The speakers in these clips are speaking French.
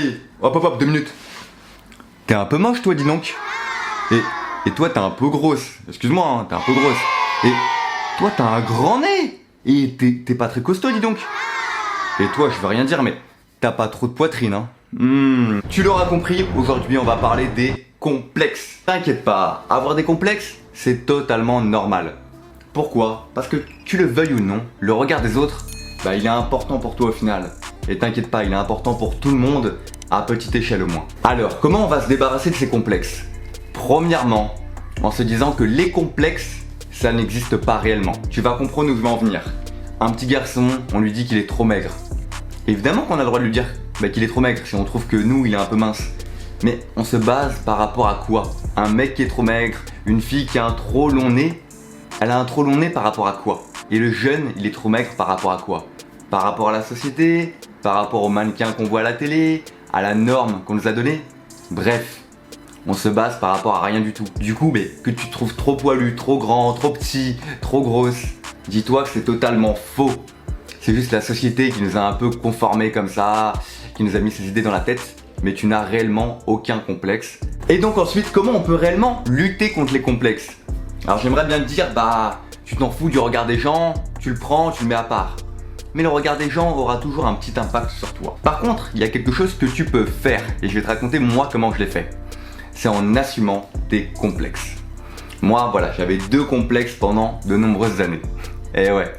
Hey, hop, 2 minutes. T'es un peu moche, toi, dis donc. Et toi, t'es un peu grosse. Excuse-moi, hein, t'es un peu grosse. Et toi, t'as un grand nez. Et t'es pas très costaud, dis donc. Et toi, je veux rien dire, mais t'as pas trop de poitrine, hein. Tu l'auras compris, aujourd'hui, on va parler des complexes. T'inquiète pas, avoir des complexes, c'est totalement normal. Pourquoi? Parce que tu le veuilles ou non, le regard des autres, il est important pour toi au final. Et t'inquiète pas, il est important pour tout le monde, à petite échelle au moins. Alors, comment on va se débarrasser de ces complexes? Premièrement, en se disant que les complexes, ça n'existe pas réellement. Tu vas comprendre où je vais en venir. Un petit garçon, on lui dit qu'il est trop maigre. Évidemment qu'on a le droit de lui dire qu'il est trop maigre si on trouve que nous, il est un peu mince. Mais on se base par rapport à quoi? Un mec qui est trop maigre, une fille qui a un trop long nez, elle a un trop long nez par rapport à quoi? Et le jeune, il est trop maigre par rapport à quoi? Par rapport à la société, par rapport aux mannequins qu'on voit à la télé, à la norme qu'on nous a donnée. Bref, on se base par rapport à rien du tout. Du coup, que tu te trouves trop poilu, trop grand, trop petit, trop grosse, dis-toi que c'est totalement faux. C'est juste la société qui nous a un peu conformés comme ça, qui nous a mis ces idées dans la tête, mais tu n'as réellement aucun complexe. Et donc ensuite, comment on peut réellement lutter contre les complexes? Alors j'aimerais bien te dire, tu t'en fous du regard des gens, tu le prends, tu le mets à part. Mais le regard des gens aura toujours un petit impact sur toi. Par contre, il y a quelque chose que tu peux faire, et je vais te raconter moi comment je l'ai fait. C'est en assumant tes complexes. Moi, voilà, j'avais 2 complexes pendant de nombreuses années. Et ouais,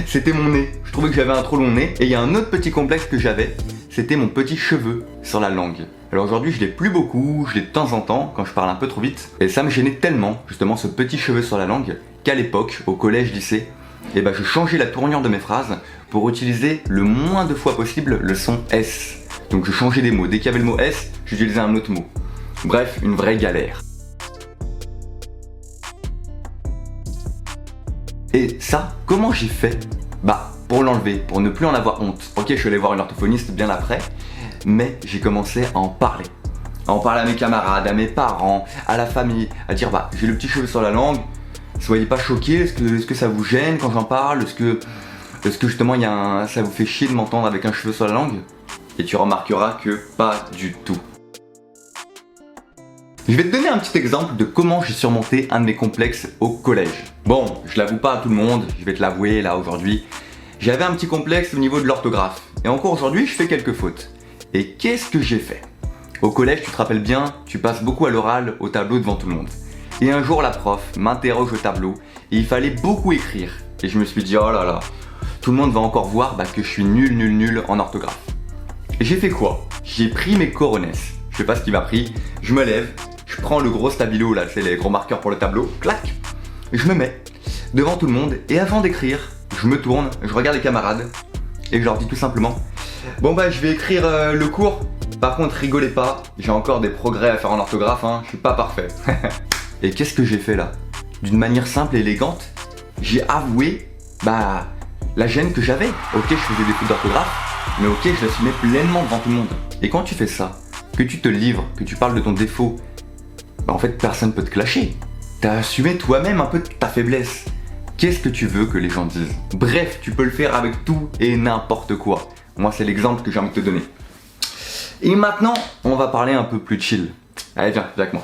c'était mon nez. Je trouvais que j'avais un trop long nez. Et il y a un autre petit complexe que j'avais, c'était mon petit cheveu sur la langue. Alors aujourd'hui, je l'ai plus beaucoup, je l'ai de temps en temps quand je parle un peu trop vite. Et ça me gênait tellement, justement, ce petit cheveu sur la langue, qu'à l'époque, au collège, lycée, je changeais la tournure de mes phrases pour utiliser le moins de fois possible le son S. Donc je changeais des mots. Dès qu'il y avait le mot S, j'utilisais un autre mot. Bref, une vraie galère. Et ça, comment j'ai fait? Pour l'enlever, pour ne plus en avoir honte. Ok, je suis allé voir une orthophoniste bien après, mais j'ai commencé à en parler. À en parler à mes camarades, à mes parents, à la famille, à dire j'ai le petit cheveu sur la langue, soyez pas choqués, est-ce que ça vous gêne quand j'en parle? Est-ce que justement ça vous fait chier de m'entendre avec un cheveu sur la langue? Et tu remarqueras que pas du tout. Je vais te donner un petit exemple de comment j'ai surmonté un de mes complexes au collège. Bon, je l'avoue pas à tout le monde, je vais te l'avouer là aujourd'hui. J'avais un petit complexe au niveau de l'orthographe. Et encore aujourd'hui, je fais quelques fautes. Et qu'est-ce que j'ai fait? Au collège, tu te rappelles bien, tu passes beaucoup à l'oral au tableau devant tout le monde. Et un jour, la prof m'interroge au tableau et il fallait beaucoup écrire. Et je me suis dit, oh là là, tout le monde va encore voir que je suis nul en orthographe. Et j'ai fait quoi? J'ai pris mes coronesses. Je sais pas ce qui m'a pris. Je me lève. Je prends le gros stabilo, là, c'est les gros marqueurs pour le tableau, clac, et je me mets devant tout le monde, et avant d'écrire, je me tourne, je regarde les camarades, et je leur dis tout simplement, je vais écrire le cours, par contre rigolez pas, j'ai encore des progrès à faire en orthographe, je suis pas parfait. Et qu'est-ce que j'ai fait là? D'une manière simple et élégante, j'ai avoué, la gêne que j'avais. Ok, je faisais des fautes d'orthographe, mais ok, je l'assumais pleinement devant tout le monde. Et quand tu fais ça, que tu te livres, que tu parles de ton défaut, en fait, personne peut te clasher. T'as assumé toi-même un peu ta faiblesse. Qu'est-ce que tu veux que les gens disent? Bref, tu peux le faire avec tout et n'importe quoi. Moi, c'est l'exemple que j'ai envie de te donner. Et maintenant, on va parler un peu plus chill. Allez, viens avec moi.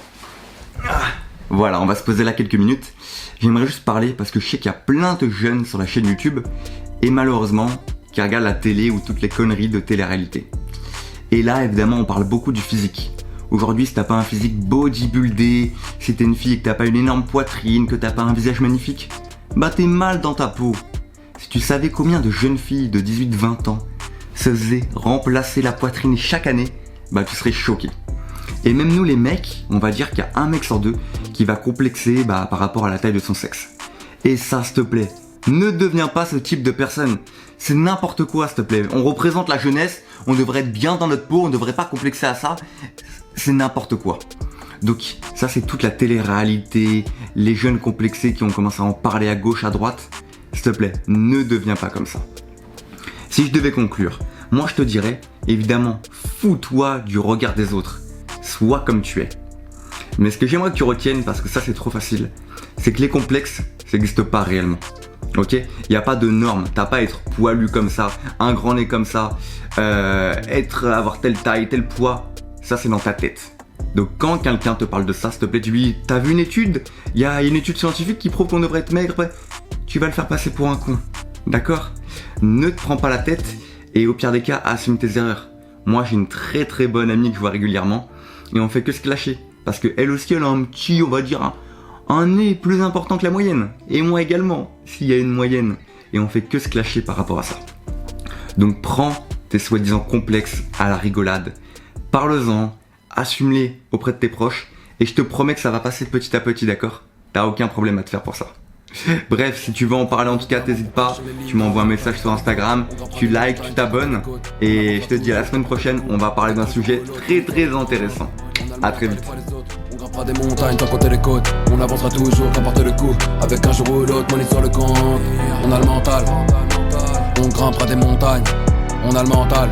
Voilà, on va se poser là quelques minutes. J'aimerais juste parler parce que je sais qu'il y a plein de jeunes sur la chaîne YouTube et malheureusement, qui regardent la télé ou toutes les conneries de télé-réalité. Et là, évidemment, on parle beaucoup du physique. Aujourd'hui, si t'as pas un physique bodybuildé, si t'es une fille et que t'as pas une énorme poitrine, que t'as pas un visage magnifique, t'es mal dans ta peau. Si tu savais combien de jeunes filles de 18-20 ans se faisaient remplacer la poitrine chaque année, tu serais choqué. Et même nous les mecs, on va dire qu'il y a un mec sur 2 qui va complexer par rapport à la taille de son sexe. Et ça, s'il te plaît, ne deviens pas ce type de personne. C'est n'importe quoi, s'il te plaît. On représente la jeunesse, on devrait être bien dans notre peau, on ne devrait pas complexer à ça. C'est n'importe quoi. Donc ça, c'est toute la télé-réalité, les jeunes complexés qui ont commencé à en parler à gauche, à droite. S'il te plaît, ne deviens pas comme ça. Si je devais conclure, moi je te dirais, évidemment, fous-toi du regard des autres. Sois comme tu es. Mais ce que j'aimerais que tu retiennes, parce que ça c'est trop facile, c'est que les complexes, ça n'existe pas réellement. Ok, il n'y a pas de norme, t'as pas à être poilu comme ça, un grand nez comme ça, avoir telle taille, tel poids, ça c'est dans ta tête. Donc quand quelqu'un te parle de ça, s'il te plaît, tu lui dis, t'as vu une étude? Il y a une étude scientifique qui prouve qu'on devrait être maigre, tu vas le faire passer pour un con, d'accord? Ne te prends pas la tête et au pire des cas, assume tes erreurs. Moi j'ai une très très bonne amie que je vois régulièrement et on fait que se clasher, parce que elle aussi elle a un petit, on va dire, un nez plus important que la moyenne, et moi également, s'il y a une moyenne, et on fait que se clasher par rapport à ça. Donc prends tes soi-disant complexes à la rigolade, parle-en, assume-les auprès de tes proches, et je te promets que ça va passer petit à petit, d'accord? T'as aucun problème à te faire pour ça. Bref, si tu veux en parler en tout cas, t'hésites pas, tu m'envoies un message sur Instagram, tu likes, tu t'abonnes, et je te dis à la semaine prochaine, on va parler d'un sujet très très intéressant. À très vite. On grimpera des montagnes tant côté les côtes. On avancera toujours, qu'importe le coup. Avec un jour ou l'autre, money sur le compte. On a le mental. On grimpera des montagnes. On a le mental.